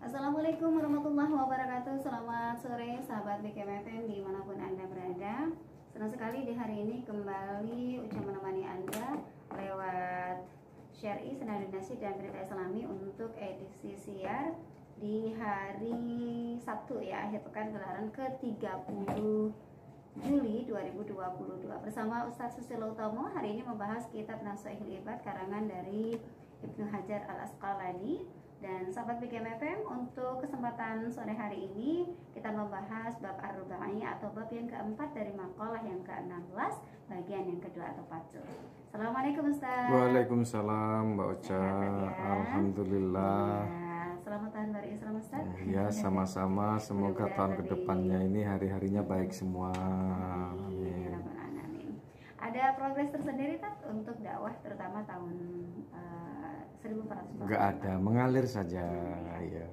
Assalamualaikum warahmatullahi wabarakatuh. Selamat sore sahabat BKMFM dimanapun Anda berada. Senang sekali di hari ini kembali Uca menemani Anda lewat Syar'i, Senandung Nasyid dan Berita Islami untuk edisi siar di hari Sabtu ya, akhir pekan gelaran ke-30 Juli 2022 bersama Ustadz Susilo Utomo. Hari ini membahas kitab Nasha'ihul Ibad karangan dari Ibnu Hajar Al-Asqalani. Dan sahabat BKMFM, untuk kesempatan sore hari ini kita membahas bab Ar-Rubai atau bab yang keempat dari makalah yang ke-16 bagian yang kedua atau pacu. Assalamualaikum Ustaz. Waalaikumsalam Mbak Ocha. Ya. Alhamdulillah Ya, selamat tahun baru Islam Ustaz. Ya, sama-sama. Semoga tahun kedepannya ini hari-harinya baik semua. Amin. Ada progres tersendiri tak untuk dakwah terutama tahun 1400? Nggak ada, mengalir saja ya.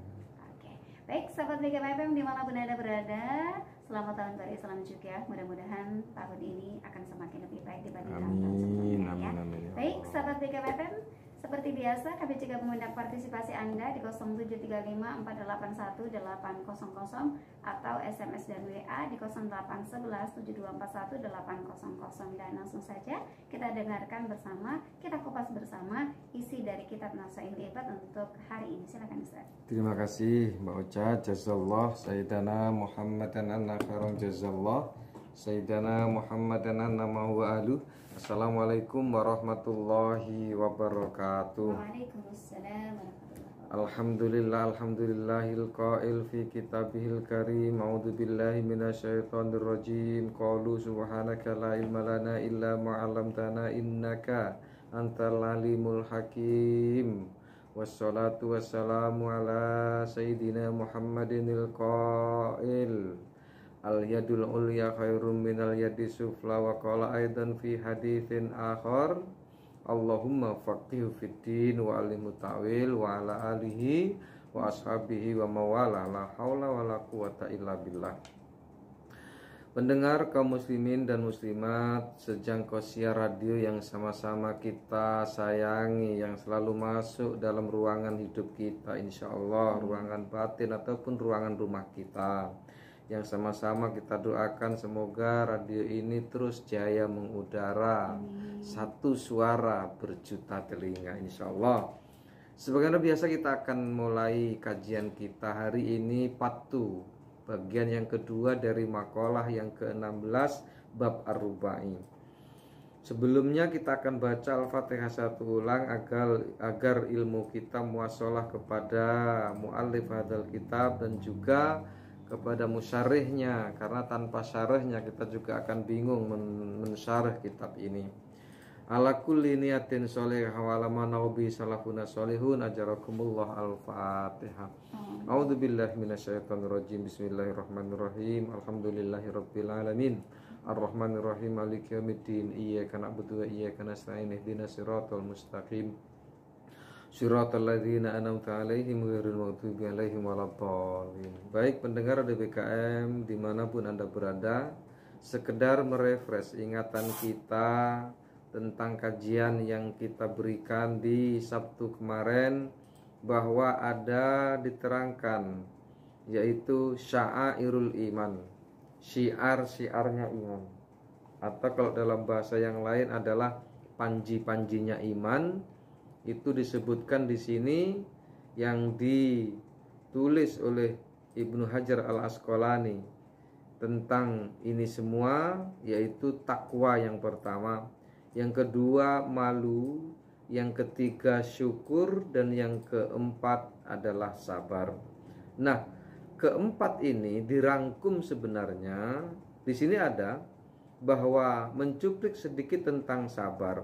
Oke. Baik, sahabat BKMFM dimanapun Anda berada, selamat tahun baru Islam juga. Mudah-mudahan tahun ini akan semakin lebih baik dibanding tahun sebelumnya ya. Amin. Baik, sahabat BKMFM, seperti biasa kami juga mengundang partisipasi Anda di 0735481800 atau SMS dan WA di 081172418000. Dan langsung saja kita dengarkan bersama, kita kupas bersama isi dari kitab Nasha'ihul Ibad untuk hari ini. Silakan Ustaz. Terima kasih Mbak Ocha. Jazallah Sayyidana Muhammadan anna khairan jazallah Sayyidana Muhammadan anna ma'hu aluh. Assalamualaikum warahmatullahi wabarakatuh. Waalaikumsalam warahmatullahi wabarakatuh. Alhamdulillahil qail fi kitabihil karim. A'udzu billahi minasyaitonir rajim. Qalu subhanaka la ilma lana illa ma 'allamtana innaka antal alimul hakim. Wassalatu wassalamu ala sayyidina Muhammadinil qail al-yadul ulya khairum minal yadi sufla. Wa qala aidan fi haditsin akhar Allahumma faqihhu fid din wa alimhu ta'wil wa ala alihi wa ashabihi wa mawala la haula wa la quwata illa billah. Pendengar kaum muslimin dan muslimat sejangkau siar radio yang sama-sama kita sayangi, yang selalu masuk dalam ruangan hidup kita, insya Allah ruangan batin ataupun ruangan rumah kita, yang sama-sama kita doakan semoga radio ini terus jaya mengudara. Satu suara berjuta telinga, insya Allah. Sebagaimana biasa kita akan mulai kajian kita hari ini patu, bagian yang kedua dari makalah yang ke-16 bab Ar-Rubai. Sebelumnya kita akan baca Al-Fatihah satu ulang agar ilmu kita muasalah kepada muallif hadzal kitab dan juga kepada musyarihnya, karena tanpa syarihnya kita juga akan bingung mensyarih kitab ini. Ala kulli niyatin sholihah wa ala manawi salafuna sholihun ajarakumullah. Al-Fatihah. A'udzu billahi minasyaitonir rajim. Bismillahirrahmanirrahim. Alhamdulillahirabbil alamin. Arrahmanir rahim. Maliki yaumiddin. Iyyaka na'budu wa iyyaka nasta'in. Ihdinas siratal mustaqim. Shiratal ladzina an'amta 'alaihim ghairil maghdubi 'alaihim waladdallin. Baik pendengar DBKM dimanapun Anda berada, sekedar merefresh ingatan kita tentang kajian yang kita berikan di Sabtu kemarin, bahwa ada diterangkan yaitu sya'airul iman, syiar-syiarnya iman, atau kalau dalam bahasa yang lain adalah panji-panjinya iman. Itu disebutkan di sini yang ditulis oleh Ibnu Hajar Al-Asqalani tentang ini semua, yaitu takwa yang pertama, yang kedua malu, yang ketiga syukur, dan yang keempat adalah sabar. Nah, keempat ini dirangkum sebenarnya di sini ada bahwa mencuplik sedikit tentang sabar.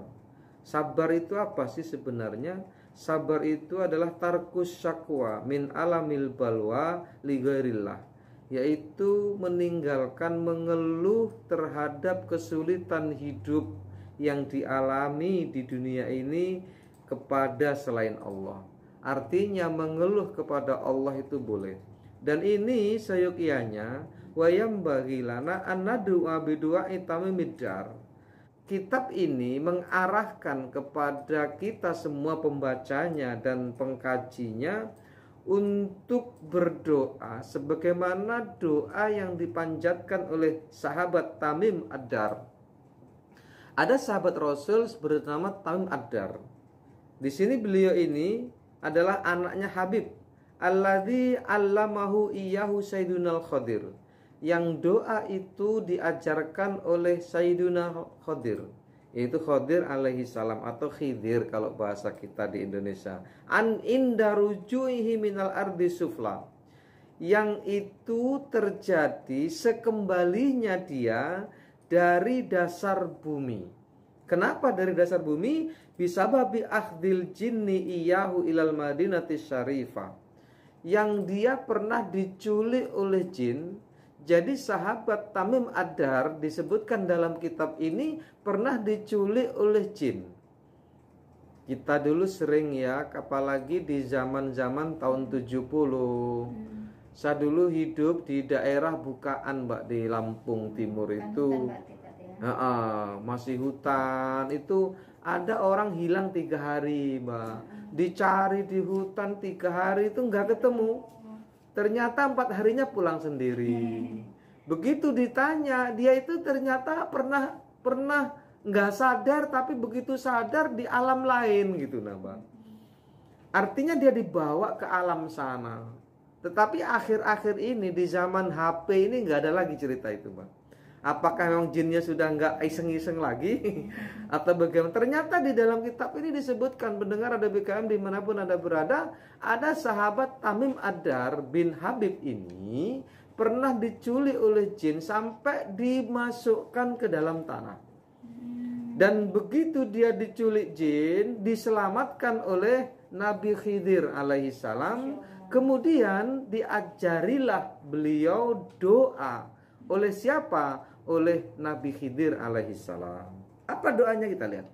Sabar itu apa sih sebenarnya? Sabar itu adalah tarkus syakwa min alamil balwa li ghairillah, yaitu meninggalkan mengeluh terhadap kesulitan hidup yang dialami di dunia ini kepada selain Allah. Artinya mengeluh kepada Allah itu boleh. Dan ini sayokianya wayam bagilana an nadua bidua itamimidar. Kitab ini mengarahkan kepada kita semua pembacanya dan pengkajinya untuk berdoa sebagaimana doa yang dipanjatkan oleh sahabat Tamim Ad-Dar. Ada sahabat Rasul bernama Tamim Ad-Dar. Di sini beliau ini adalah anaknya Habib alladzi allamahu iyyahu Sayyidunal Khadir, yang doa itu diajarkan oleh Sayyiduna Khadir, yaitu Khadir alaihi salam atau Khidir kalau bahasa kita di Indonesia. An inda rujuihi minal ardi sufla, yang itu terjadi sekembalinya dia dari dasar bumi. Kenapa dari dasar bumi? Bisababi akhdil jinni iyahu ilal madinati syarifah, yang dia pernah diculik oleh jin. Jadi sahabat Tamim Ad-Dar disebutkan dalam kitab ini pernah diculik oleh jin. Kita dulu sering ya, apalagi di zaman-zaman tahun 70. Saya dulu hidup di daerah Bukaan, Mbak, di Lampung Timur itu. Masih hutan. Itu ada orang hilang 3 hari, Mbak. Dicari di hutan 3 hari itu nggak ketemu. Ternyata 4 harinya pulang sendiri. Begitu ditanya, dia itu ternyata pernah nggak sadar, tapi begitu sadar di alam lain gitu, nah, Mbak. Artinya dia dibawa ke alam sana. Tetapi akhir-akhir ini di zaman HP ini nggak ada lagi cerita itu, Mbak. Apakah memang jinnya sudah nggak iseng-iseng lagi atau bagaimana? Ternyata di dalam kitab ini disebutkan, pendengar ada BKM dimanapun Anda berada, ada sahabat Tamim Ad-Dar bin Habib ini pernah diculik oleh jin sampai dimasukkan ke dalam tanah. Dan begitu dia diculik jin, diselamatkan oleh Nabi Khidir alaihi salam. Kemudian diajarilah beliau doa. Oleh siapa? Oleh Nabi Khidir alaihi salam. Apa doanya kita lihat?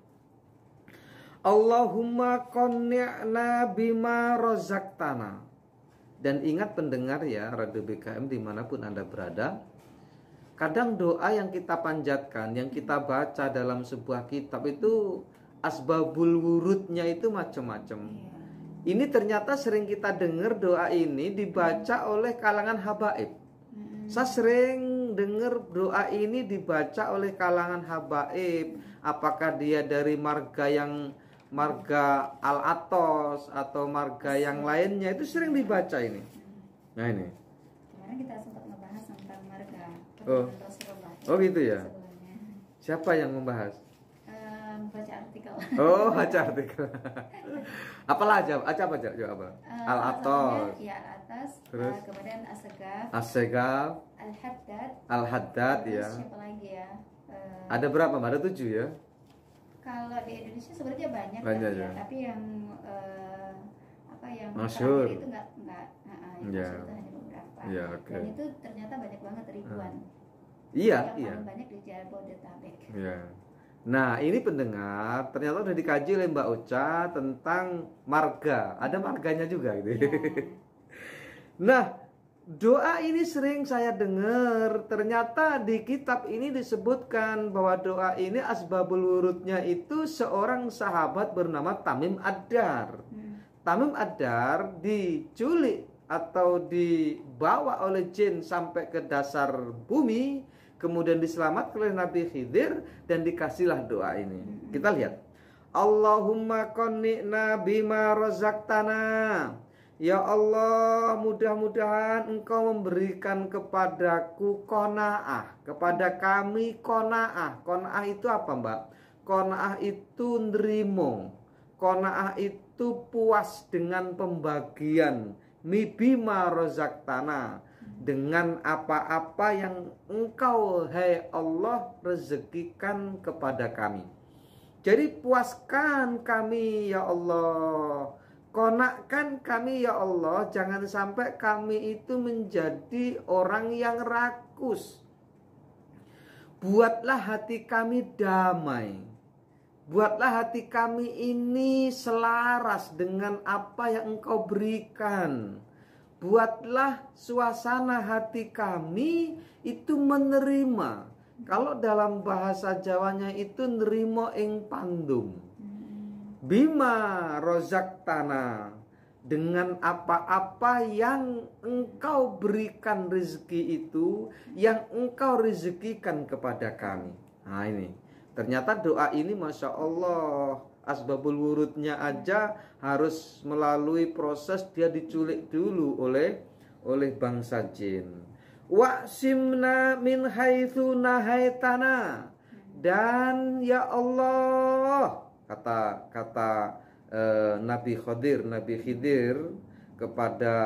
Allahumma qanni'na bima razaqtana. Dan ingat pendengar ya, Radio BKM dimanapun Anda berada, kadang doa yang kita panjatkan, yang kita baca dalam sebuah kitab itu asbabul wurudnya itu macam-macam. Ini ternyata sering kita dengar doa ini dibaca oleh kalangan habaib. Saya sering dengar doa ini dibaca oleh kalangan habaib. Apakah dia dari marga Al-Atos atau marga yang lainnya, itu sering dibaca ini. Nah ini. Kemarin kita sempat membahas tentang marga Rasulullah. Oh gitu ya. Sebelumnya. Siapa yang membahas? Baca artikel. Oh, baca artikel. Apalah aja, apa Al-Atos. Ya, Al-Atos. Terus kemudian As-Segaf. As-Segaf. Al-Haddad ya. Siapa lagi ya? Ada berapa? Ada 7 ya. Kalau di Indonesia sebenarnya banyak ya. Tapi yang yang masyhur itu enggak ya. Itu hanya beberapa. Ya, okay. Dan itu ternyata banyak banget, ribuan. Iya. Paling banyak di Jabodetabek. Iya. Nah, ini pendengar, ternyata sudah dikaji oleh Mbak Uca tentang marga. Ada marganya juga gitu. Ya. Nah, doa ini sering saya dengar. Ternyata di kitab ini disebutkan bahwa doa ini asbabul wurudnya itu seorang sahabat bernama Tamim Ad-Dar. Tamim Ad-Dar diculik atau dibawa oleh jin sampai ke dasar bumi, kemudian diselamatkan oleh Nabi Khidir dan dikasihlah doa ini. Kita lihat. Allahumma qanni'na bima razaqtana. Ya Allah, mudah-mudahan Engkau memberikan kepadaku qanaah, kepada kami qanaah. Qanaah itu apa, Mbak? Qanaah itu nrimo. Qanaah itu puas dengan pembagian. Bima razaqtana, dengan apa-apa yang Engkau, hai Allah, rezekikan kepada kami. Jadi puaskan kami ya Allah, konakkan kami ya Allah, jangan sampai kami itu menjadi orang yang rakus. Buatlah hati kami damai. Buatlah hati kami ini selaras dengan apa yang Engkau berikan. Buatlah suasana hati kami itu menerima. Kalau dalam bahasa Jawanya itu nerimo ing pandum. Bima rozak tanah, dengan apa-apa yang engkau berikan rezeki itu, yang engkau rezekikan kepada kami. Nah ini, ternyata doa ini Masya Allah, asbabul wurudnya aja harus melalui proses dia diculik dulu oleh bangsa jin. Wa'simna min haitsu nahaitana. Dan ya Allah, kata Nabi Khidir kepada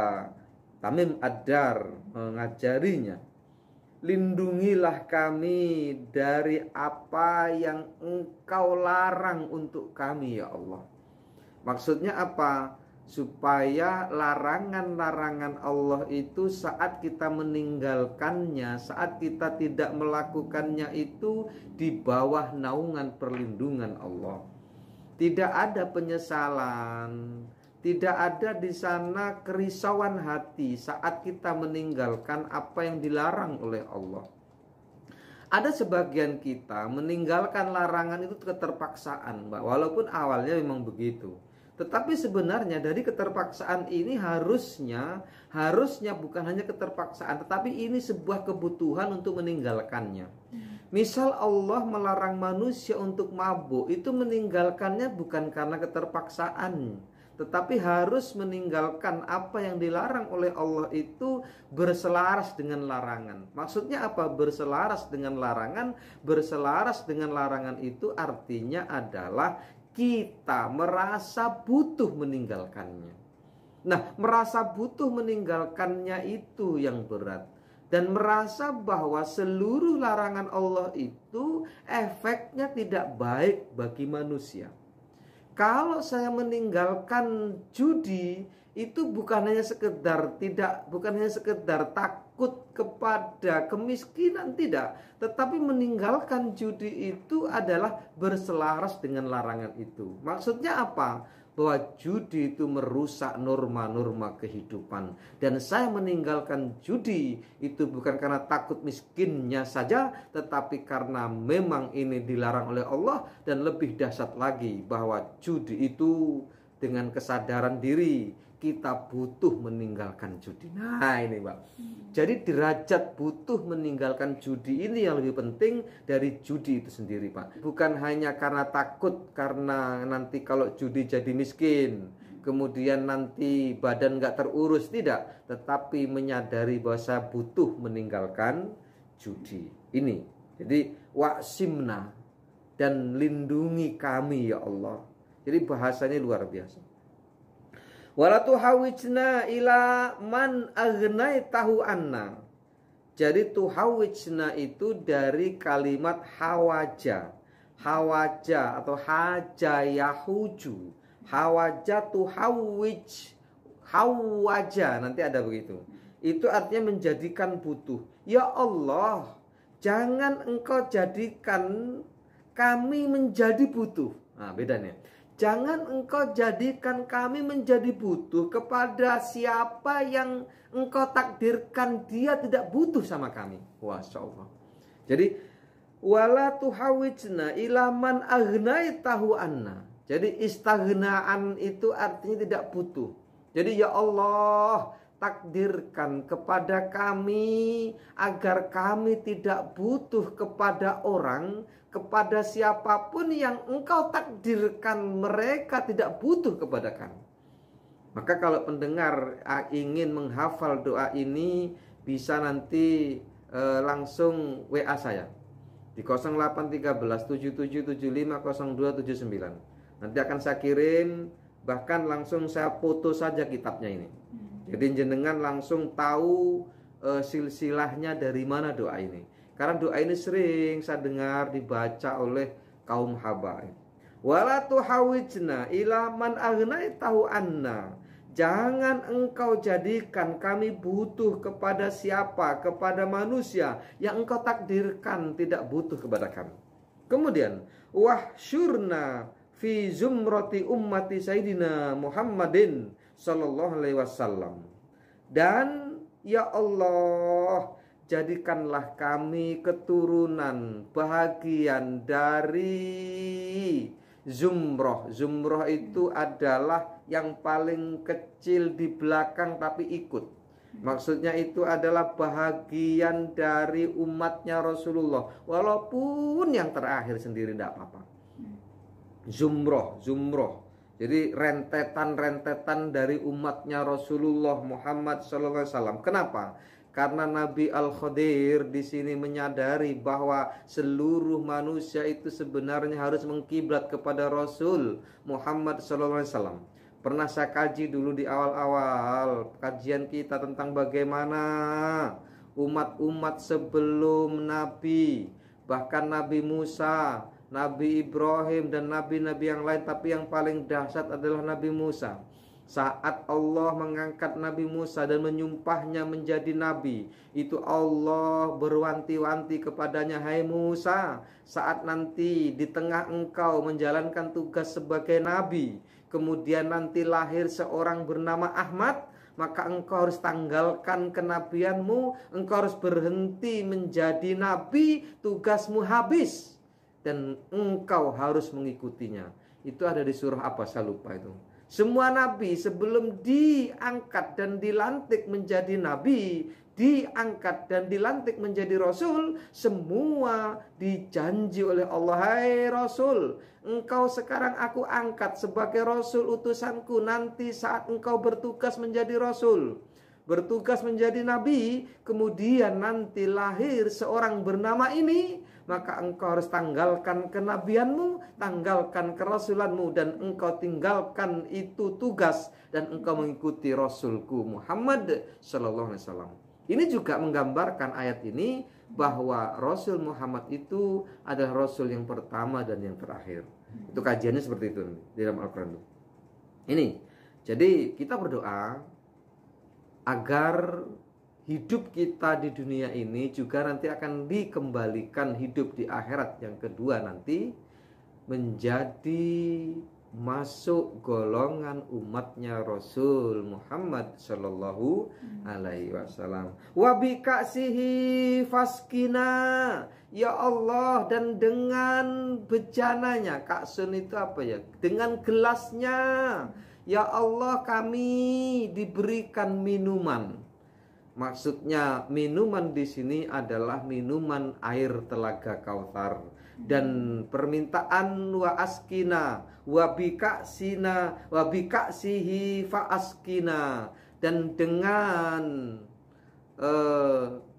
Tamim Ad-Dar mengajarinya, lindungilah kami dari apa yang engkau larang untuk kami ya Allah. Maksudnya apa? Supaya larangan-larangan Allah itu saat kita meninggalkannya, saat kita tidak melakukannya itu di bawah naungan perlindungan Allah. Tidak ada penyesalan, tidak ada di sana kerisauan hati saat kita meninggalkan apa yang dilarang oleh Allah. Ada sebagian kita meninggalkan larangan itu keterpaksaan, Mbak. Walaupun awalnya memang begitu. Tetapi sebenarnya dari keterpaksaan ini harusnya bukan hanya keterpaksaan, tetapi ini sebuah kebutuhan untuk meninggalkannya. Misal Allah melarang manusia untuk mabuk, itu meninggalkannya bukan karena keterpaksaan, tetapi harus meninggalkan apa yang dilarang oleh Allah itu berselaras dengan larangan. Maksudnya apa? Berselaras dengan larangan. Berselaras dengan larangan itu artinya adalah kita merasa butuh meninggalkannya. Nah, merasa butuh meninggalkannya itu yang berat. Dan merasa bahwa seluruh larangan Allah itu efeknya tidak baik bagi manusia. Kalau saya meninggalkan judi, itu bukan hanya sekedar takut kepada kemiskinan, tidak, tetapi meninggalkan judi itu adalah berselaras dengan larangan itu. Maksudnya apa? Bahwa judi itu merusak norma-norma kehidupan. Dan saya meninggalkan judi itu bukan karena takut miskinnya saja, tetapi karena memang ini dilarang oleh Allah. Dan lebih dahsyat lagi bahwa judi itu dengan kesadaran diri kita butuh meninggalkan judi. Nah ini Mbak, jadi derajat butuh meninggalkan judi ini yang lebih penting dari judi itu sendiri Pak. Bukan hanya karena takut, karena nanti kalau judi jadi miskin, kemudian nanti badan gak terurus, tidak. Tetapi menyadari bahwa saya butuh meninggalkan judi ini. Jadi wa'simna, dan lindungi kami ya Allah. Jadi bahasanya luar biasa. Wala tuhawijna ila man agnaitahu anna. Jadi tuhawijna itu dari kalimat hawaja. Hawaja atau haja yahuju. Hawaja tuhawij. Hawaja, nanti ada begitu. Itu artinya menjadikan butuh. Ya Allah, jangan engkau jadikan kami menjadi butuh. Nah bedanya. Jangan engkau jadikan kami menjadi butuh kepada siapa yang engkau takdirkan dia tidak butuh sama kami. Masya Allah. Jadi wala tuhawijna ila man agnaitahu anna. Jadi istaghnaan itu artinya tidak butuh. Jadi ya Allah, takdirkan kepada kami agar kami tidak butuh kepada orang, kepada siapapun yang engkau takdirkan mereka tidak butuh kepada kami. Maka kalau pendengar ingin menghafal doa ini, bisa nanti langsung WA saya di 0813 7775 0279. Nanti akan saya kirim, bahkan langsung saya foto saja kitabnya ini. Jadi jenengan langsung tahu silsilahnya dari mana doa ini. Karena doa ini sering saya dengar dibaca oleh kaum habaib. Wala tuhawijna ila man agnaitahu anna. Jangan engkau jadikan kami butuh kepada siapa, kepada manusia yang engkau takdirkan tidak butuh kepada kami. Kemudian wahsyurna fi zumrati ummati sayyidina Muhammadin sallallahu alaihi wasallam. Dan ya Allah, jadikanlah kami keturunan bahagian dari zumroh. Zumroh itu adalah yang paling kecil di belakang tapi ikut. Maksudnya itu adalah bahagian dari umatnya Rasulullah, walaupun yang terakhir sendiri tidak apa-apa. Zumroh. Jadi rentetan-rentetan dari umatnya Rasulullah Muhammad SAW. Kenapa? Karena Nabi Al-Khadir di sini menyadari bahwa seluruh manusia itu sebenarnya harus mengkiblat kepada Rasul Muhammad SAW. Pernah saya kaji dulu di awal-awal kajian kita tentang bagaimana umat-umat sebelum Nabi, bahkan Nabi Musa, Nabi Ibrahim dan nabi-nabi yang lain, tapi yang paling dahsyat adalah Nabi Musa. Saat Allah mengangkat Nabi Musa dan menyumpahnya menjadi nabi, itu Allah berwanti-wanti kepadanya, hai Musa, saat nanti di tengah engkau menjalankan tugas sebagai nabi, kemudian nanti lahir seorang bernama Ahmad, maka engkau harus tanggalkan kenabianmu, engkau harus berhenti menjadi nabi, tugasmu habis, dan engkau harus mengikutinya. Itu ada di surah apa, saya lupa itu. Semua nabi sebelum diangkat dan dilantik menjadi nabi, diangkat dan dilantik menjadi rasul, semua dijanji oleh Allah, hai Rasul, engkau sekarang aku angkat sebagai rasul utusanku, nanti saat engkau bertugas menjadi rasul, bertugas menjadi nabi, kemudian nanti lahir seorang bernama ini, maka engkau harus tanggalkan kenabianmu, tanggalkan kerasulanmu, dan engkau tinggalkan itu tugas, dan engkau mengikuti Rasulku Muhammad Sallallahu Alaihi Wasallam. Ini juga menggambarkan ayat ini bahwa Rasul Muhammad itu adalah Rasul yang pertama dan yang terakhir. Itu kajiannya seperti itu di dalam Al-Quran. Ini, jadi kita berdoa agar hidup kita di dunia ini juga nanti akan dikembalikan hidup di akhirat yang kedua nanti menjadi masuk golongan umatnya Rasul Muhammad Sallallahu Alaihi Wasallam. Wabikasihi faskina, ya Allah, dan dengan bejananya, kaksun itu apa ya? Dengan gelasnya, ya Allah, kami diberikan minuman. Maksudnya minuman di sini adalah minuman air telaga Kautsar, dan permintaan wa askina wa bikaksihi fa askina, dan dengan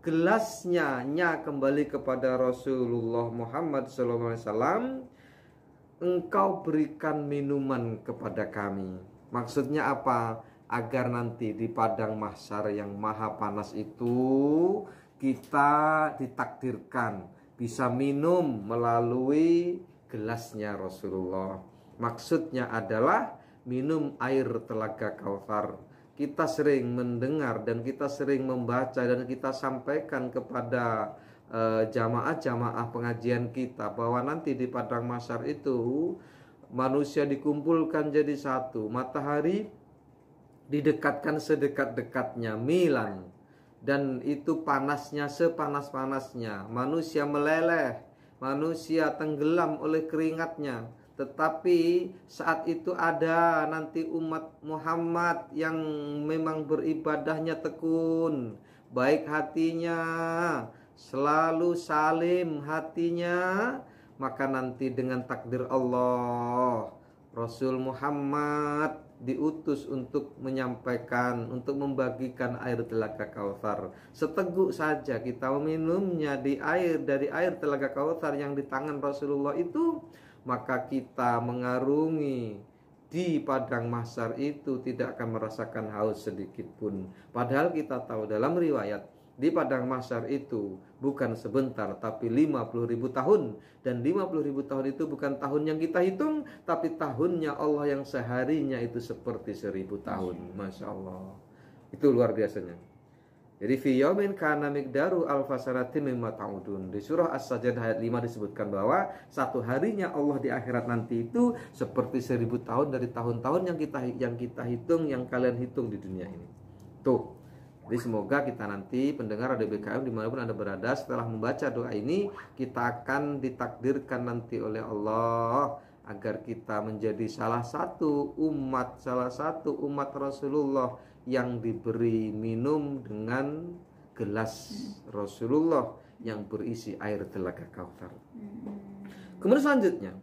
gelasnya kembali kepada Rasulullah Muhammad SAW, engkau berikan minuman kepada kami. Maksudnya apa? Agar nanti di padang mahsyar yang maha panas itu kita ditakdirkan bisa minum melalui gelasnya Rasulullah. Maksudnya adalah minum air telaga Kautsar. Kita sering mendengar dan kita sering membaca dan kita sampaikan kepada jamaah-jamaah pengajian kita bahwa nanti di padang mahsyar itu manusia dikumpulkan jadi satu, matahari didekatkan sedekat-dekatnya milan, dan itu panasnya sepanas-panasnya, manusia meleleh, manusia tenggelam oleh keringatnya. Tetapi saat itu ada nanti umat Muhammad yang memang beribadahnya tekun, baik hatinya, selalu salim hatinya, maka nanti dengan takdir Allah Rasul Muhammad diutus untuk menyampaikan, untuk membagikan air telaga Kautsar. Seteguk saja kita meminumnya dari air telaga Kautsar yang di tangan Rasulullah itu, maka kita mengarungi di padang mahsyar itu tidak akan merasakan haus sedikit pun. Padahal kita tahu dalam riwayat di padang mahsyar itu bukan sebentar tapi 50.000 tahun, dan 50.000 tahun itu bukan tahun yang kita hitung, tapi tahunnya Allah yang seharinya itu seperti 1000 tahun. Masya Allah, itu luar biasanya. Jadi fi yaumin kana miqdaru alfa sanatin mimma ta'udun. Di surah As-Sajdah ayat 5 disebutkan bahwa satu harinya Allah di akhirat nanti itu seperti 1000 tahun dari tahun-tahun yang kita hitung, yang kalian hitung di dunia ini. Tuh. Jadi semoga kita nanti pendengar Radio BKM dimanapun Anda berada, setelah membaca doa ini kita akan ditakdirkan nanti oleh Allah agar kita menjadi salah satu umat Rasulullah yang diberi minum dengan gelas Rasulullah yang berisi air telaga Kautsar. Kemudian selanjutnya,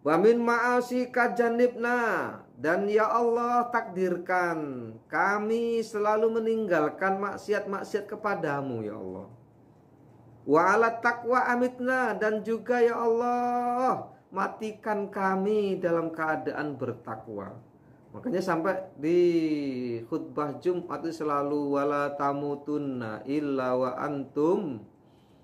wa min ma'asika janibna, dan ya Allah takdirkan kami selalu meninggalkan maksiat-maksiat kepadamu ya Allah. Wa ala taqwa amitna, dan juga ya Allah matikan kami dalam keadaan bertakwa. Makanya sampai di khutbah Jumat itu selalu wala tamutunna illa wa antum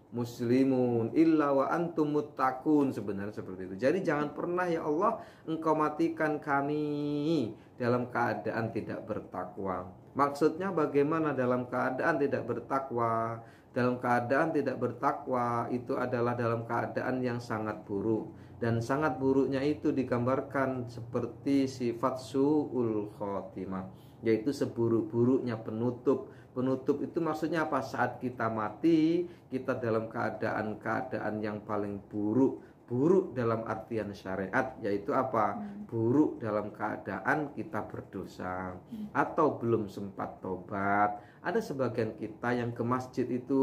muslimun illa wa antum muttaqun, sebenarnya seperti itu. Jadi jangan pernah ya Allah engkau matikan kami dalam keadaan tidak bertakwa. Maksudnya bagaimana dalam keadaan tidak bertakwa? Dalam keadaan tidak bertakwa itu adalah dalam keadaan yang sangat buruk, dan sangat buruknya itu digambarkan seperti sifat su'ul khotimah, yaitu seburuk-buruknya penutup. Penutup itu maksudnya apa? Saat kita mati, kita dalam keadaan yang paling buruk. Buruk dalam artian syariat, yaitu apa? Buruk dalam keadaan kita berdosa atau belum sempat tobat. Ada sebagian kita yang ke masjid itu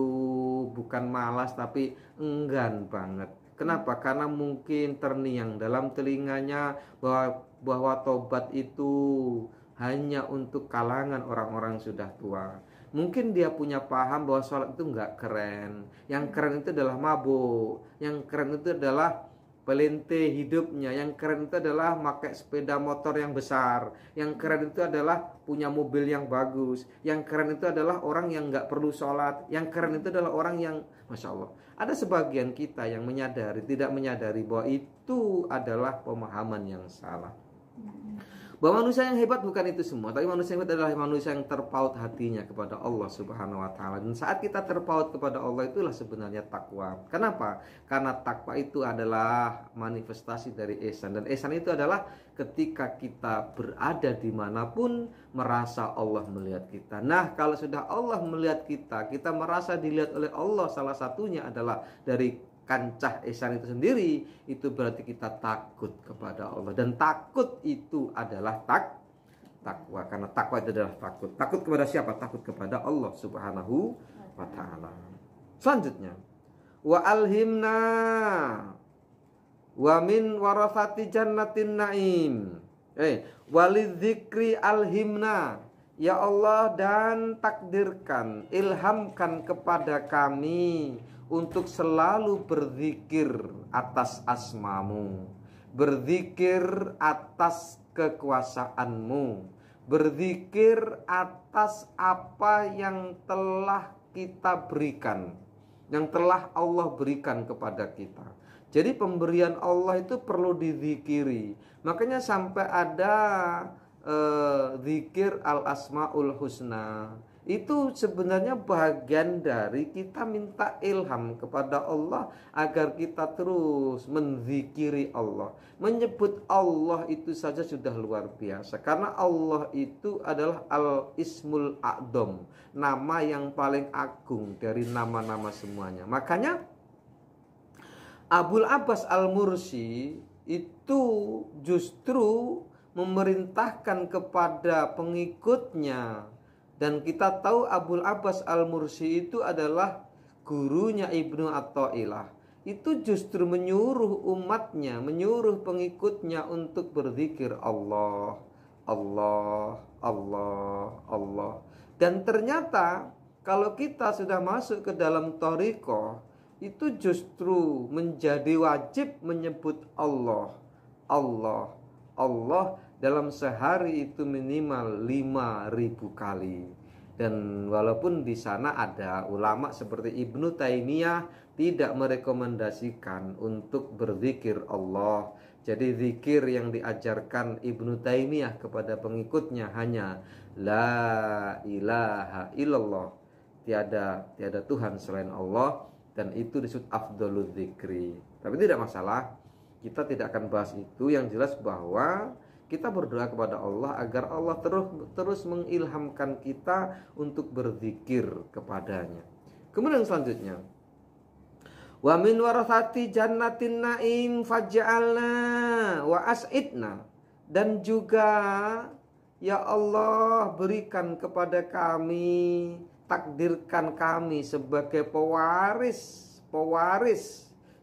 bukan malas tapi enggan banget. Kenapa? Karena mungkin terngiang dalam telinganya bahwa tobat itu hanya untuk kalangan orang-orang sudah tua. Mungkin dia punya paham bahwa sholat itu nggak keren. Yang keren itu adalah mabuk. Yang keren itu adalah pelente hidupnya. Yang keren itu adalah pakai sepeda motor yang besar. Yang keren itu adalah punya mobil yang bagus. Yang keren itu adalah orang yang nggak perlu sholat. Yang keren itu adalah orang yang, Masya Allah, ada sebagian kita yang tidak menyadari bahwa itu adalah pemahaman yang salah. Bahwa manusia yang hebat bukan itu semua, tapi manusia yang hebat adalah manusia yang terpaut hatinya kepada Allah Subhanahu wa Ta'ala. Dan saat kita terpaut kepada Allah, itulah sebenarnya takwa. Kenapa? Karena takwa itu adalah manifestasi dari ihsan. Dan ihsan itu adalah ketika kita berada dimanapun merasa Allah melihat kita. Nah, kalau sudah Allah melihat kita, kita merasa dilihat oleh Allah, salah satunya adalah dari kancah ihsan itu sendiri, itu berarti kita takut kepada Allah. Dan takut itu adalah takwa. Karena takwa itu adalah takut. Takut kepada siapa? Takut kepada Allah Subhanahu wa Ta'ala. Selanjutnya, wa alhimna wa min warathati jannatin naim. Walidzikri alhimna. Ya Allah, dan takdirkan, ilhamkan kepada kami untuk selalu berzikir atas asmamu, berzikir atas kekuasaanmu, berzikir atas apa yang telah kita berikan, yang telah Allah berikan kepada kita. Jadi pemberian Allah itu perlu dizikiri. Makanya sampai ada zikir al-asmaul husna. Itu sebenarnya bagian dari kita minta ilham kepada Allah agar kita terus menzikiri Allah. Menyebut Allah itu saja sudah luar biasa, karena Allah itu adalah al-ismul a'dham, nama yang paling agung dari nama-nama semuanya. Makanya Abul Abbas Al-Mursi itu justru memerintahkan kepada pengikutnya. Dan kita tahu Abul Abbas Al-Mursi itu adalah gurunya Ibnu Athaillah. Itu justru menyuruh umatnya, menyuruh pengikutnya untuk berzikir Allah, Allah, Allah, Allah. Dan ternyata kalau kita sudah masuk ke dalam thariqah, itu justru menjadi wajib menyebut Allah, Allah, Allah dalam sehari itu minimal 5.000 kali. Dan walaupun di sana ada ulama seperti Ibnu Taimiyah tidak merekomendasikan untuk berzikir Allah. Jadi zikir yang diajarkan Ibnu Taimiyah kepada pengikutnya hanya la ilaha illallah, tiada Tuhan selain Allah, dan itu disebut afdhalul dzikri. Tapi tidak masalah, kita tidak akan bahas itu. Yang jelas bahwa kita berdoa kepada Allah agar Allah terus mengilhamkan kita untuk berzikir kepadanya. Kemudian selanjutnya, Wa min warathati jannatin naim faj'alna wa as'idna. Dan juga ya Allah berikan kepada kami, takdirkan kami sebagai pewaris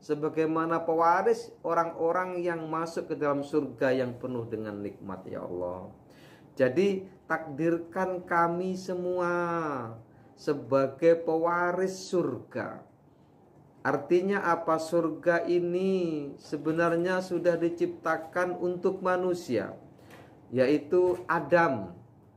sebagaimana pewaris orang-orang yang masuk ke dalam surga yang penuh dengan nikmat ya Allah. Jadi takdirkan kami semua sebagai pewaris surga. Artinya apa? Surga ini sebenarnya sudah diciptakan untuk manusia, yaitu Adam.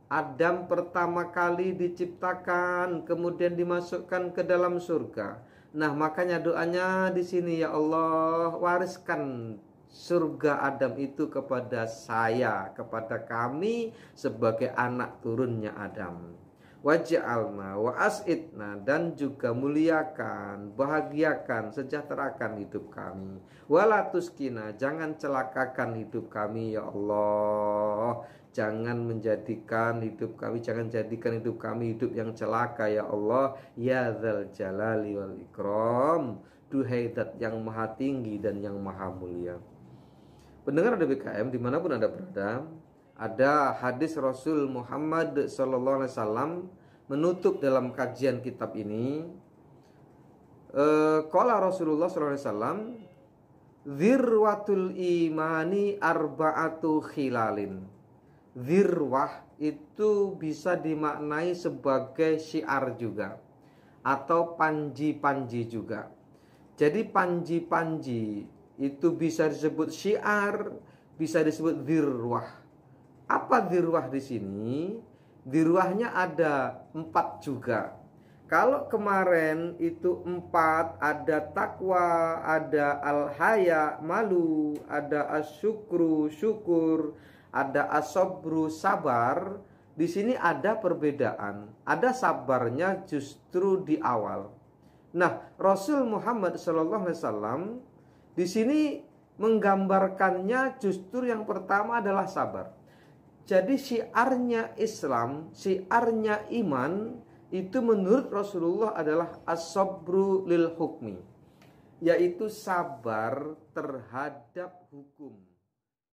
Adam pertama kali diciptakan, kemudian dimasukkan ke dalam surga. Nah, makanya doanya di sini, ya Allah, wariskan surga Adam itu kepada saya, kepada kami sebagai anak turunnya Adam. Waj'alna wa as'idna, dan juga muliakan, bahagiakan, sejahterakan hidup kami. Wala tuskina, jangan celakakan hidup kami ya Allah. Jangan menjadikan hidup kami, jangan jadikan hidup kami hidup yang celaka ya Allah. Ya dzal jalali wal ikram, duhai zat yang maha tinggi dan yang maha mulia. Pendengar DBKM dimanapun Anda berada, ada hadis Rasul Muhammad SAW menutup dalam kajian kitab ini. Qala Rasulullah SAW, dzirwatul imani arba'atu khilalin. Dzirwah itu bisa dimaknai sebagai syiar juga, atau panji-panji juga. Jadi panji-panji itu bisa disebut syiar, bisa disebut dzirwah. Apa dzirwah di sini? Dzirwahnya ada 4 juga. Kalau kemarin itu 4, ada takwa, ada al-haya, malu, ada asyukru, syukur, ada asobru, sabar. Di sini ada perbedaan. Ada sabarnya justru di awal. Nah, Rasul Muhammad SAW di sini menggambarkannya justru yang pertama adalah sabar. Jadi syiarnya Islam, syiarnya iman itu menurut Rasulullah adalah as-sabru lil hukmi, yaitu sabar terhadap hukum.